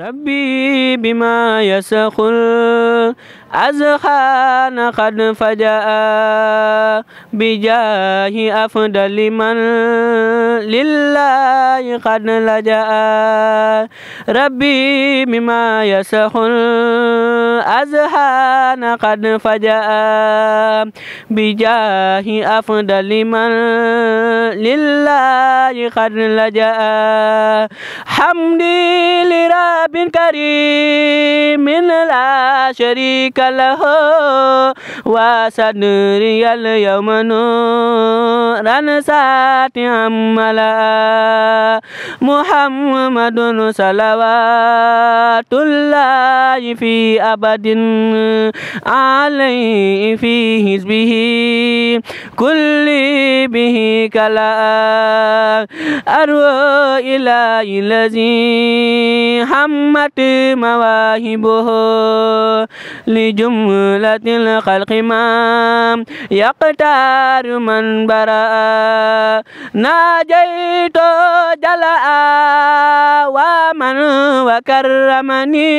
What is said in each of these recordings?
ربي بما يسخل أزخان قد فجأ بجاه أفضل من لله قد لجأ ربي بما يسخل أزخان قد فجأ بجاه أفضل من لله قد لجأ حمدي لرب كريم لا شريك له وصدري اليوم نورا ساتعا ملأ محمد صلوات الله في أبد عليه في حزبه كل به كلا أروى إلى الذي همت مواهبه لجملة الخلق ما يقتار من برا ناجيت جلاء ومن وكرمني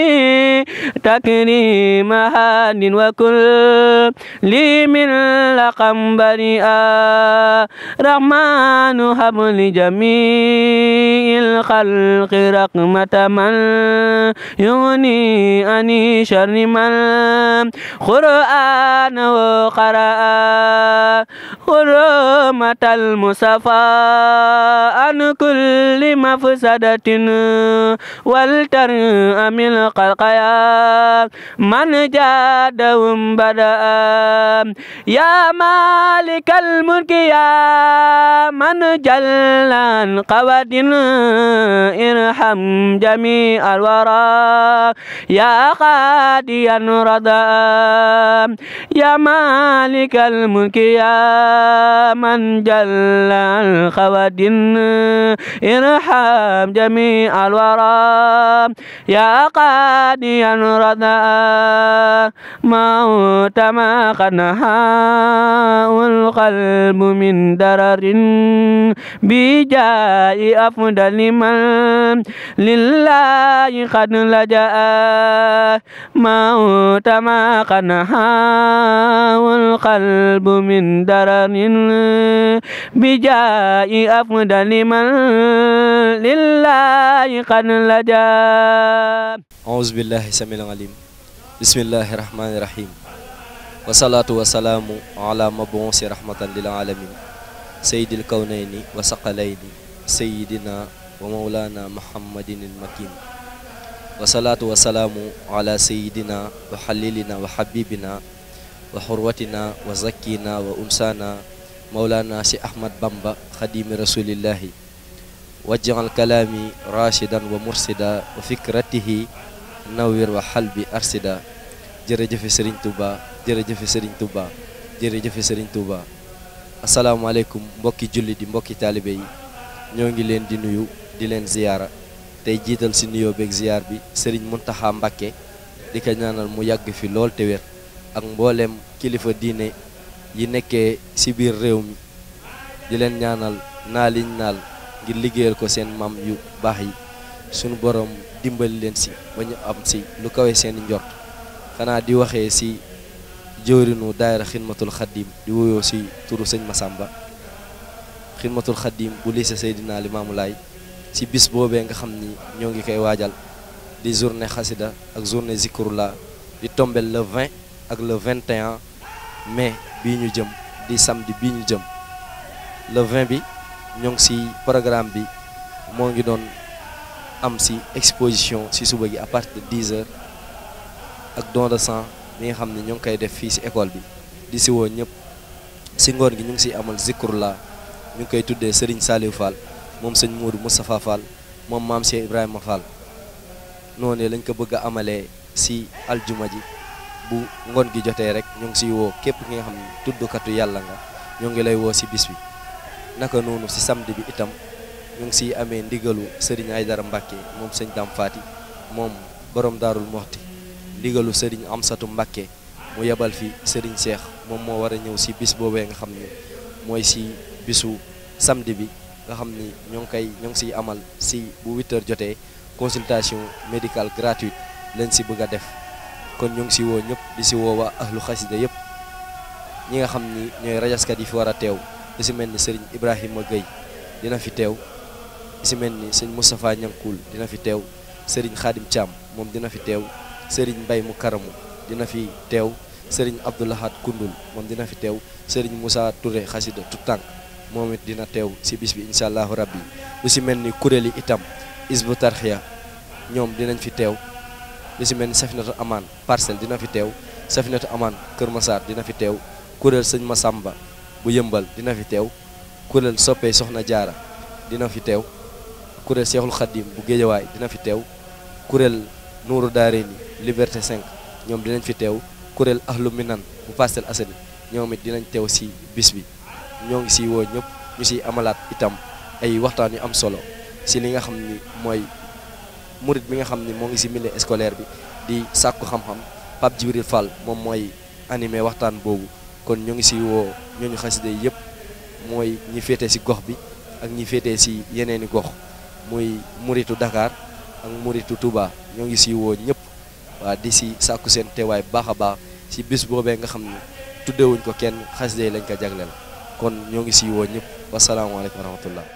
تكريم هاد وكل لي من لقم بريئا رحمن هب لجميع الخلق رحمة من يغني عن شر من قرآن وقرأ حرمة المصطفى عن كل مفسدة والترأم الخلق يا من جادهم بدأ يا مالك الملك يا من جل عن قواد ارحم جميع الورى يا قاديا رضا يا مالك الملك يا من جل عن قواد ارحم جميع الورى يا قاديا رضا موت ما قد نهاه القلب من درر بجاء أفضل من لله قد لجأ موت ما قد نهاه القلب من درر بجاء أفضل من لله قد لجأ أعوذ بالله السميع العليم بسم الله الرحمن الرحيم والصلاة والسلام على مبعوث رحمة للعالمين سيد الكونين وثقلين سيدنا ومولانا محمد المكين والصلاة والسلام على سيدنا وحليلنا وحبيبنا وحروتنا وزكينا وأنسانا مولانا سي أحمد بامبا خديم رسول الله واجعل كلامي راشدا ومرشدا وفكرته نوير وحلبي أرشدا jërëjëf Serigne Touba jërëjëf Serigne Touba jërëjëf Serigne Touba asalaamaaleykum mbokki julli di mbokki taalibe yi ñoo ngi leen di nuyu di leen ziyaara tey jiital si nuyoo beeg ziyaar bi Serigne Mountakha Mbacké di ko ñaanal mu yàgg fi lool te wér ak mbooleem kilifa diine yi nekkee si biir réew mi di leen ñaanal naaliñ naal ngir liggéeyal ko seen maam yu baax yi sunu borom dimbali leen si ba ñu am si lu kawe seeni njort xanaa di waxee si jëwrinu daayira xidmatul xaddim di wuyoo si turu sëñ Massamba xidmatul xaddim bu lycée Seydina Limamou Laye si bis boobee nga xam ni ñoo ngi koy waajal di journée xasida ak journée zikrullah di tombel le 20 ak le 21 mai bii ñu jëm di samedi bii ñu jëm le 20 bi ñoo ngi si programme bi moo ngi doon am si exposition si suba gi à partir de 10 heures ak don de sang mi nga xam ne ñoo ngi koy def fii si école bi di si woo ñëpp si ngoon gi ñu ngi siy amal zikrullah ñu ngi koy tuddee Serigne Saliou Fall moom sëñ Modou Moustapha Fall moom maam Cheikh Ibrahima Fall noonu lañ ko bëgg a amalee si aljuma ji bu ngoon gi jotee rek ñu ngi siy woo képp ki nga xam ne tuddukatu yàlla nga ñoo ngi lay woo si bis bi naka noonu si samedi bi itam ñu ngi siy amee ndigalu Serigne Aydara Mbacké moom sëñ Dame Fati moom borom Daarul Moxti ndigalu Serigne Amsatu Mbacké mu yebal fi Serigne Cheikh moom moo war a ñëw si bis boobee nga xam ne mooy si bisu samedi bi nga xam ni ñoo ngi siy amal si bu 8h jotee consultation médicale gratuite lañ si bëgg a def kon ñu ngi si woo ñëpp di si woo waa ahlu xasida yëpp ñi nga xam ni ñooy rajaskat yi fi war a teew li si mel ni Serigne Ibrahima Gueye dina fi teew li si mel ni sëñ Moustapha Ñankuul dina fi teew Serigne Khadim Thiam moom dina fi teew Serigne Mbay mu karamu dina fi teew Serigne Abdoulahad Koundoul moom dina fi teew Serigne Moussa Touré xasida Tutank moom it dina teew si bis bi incha allahu rabbi lu si mel ni kuréel yi itam Isbu Tarxiya ñoom dinañ fi teew lu si mel ni Safinatu Amaan Parcelles dina fi teew Safinatu Amaan Kër Massar dina fi teew kuréel sëñ Masamba bu yëmbal dina fi teew kuréel soppee Soxna Jaara dina fi teew kuréel Seexul Xaddim bu Géejawaay dina fi teew kuréel Nuuru Daareeni Liberté 5 ñoom dinañ fi teew kuréel Ahlu Minan bu Parcelles Assainies ñoom it dinañ teew si bis bi ñoo ngi si woo ñëpp ñu siy amalaat itam ay waxtaan yu am solo si li nga xam ni mooy murit bi nga xam ni moo ngi si milieu scolaire bi di sàkku xam-xam Pape Djibril Fall moom mooy animé waxtaan boobu kon ñu ngi si woo ñooñu xasida yi yëpp mooy ñi féetee si gox bi ak ñi féetee si yeneeni gox muy muritu Dakar ak muritu Touba ñoo ngi si woo ñëpp waa di si sàkku seen teewaay baax a baax si bis boobee nga xam ni tuddewuñ ko kenn xasida yi lañ ko jagleel kon ñoo ngi si woo ñëpp wasalaamaaleykum wa rahmatullah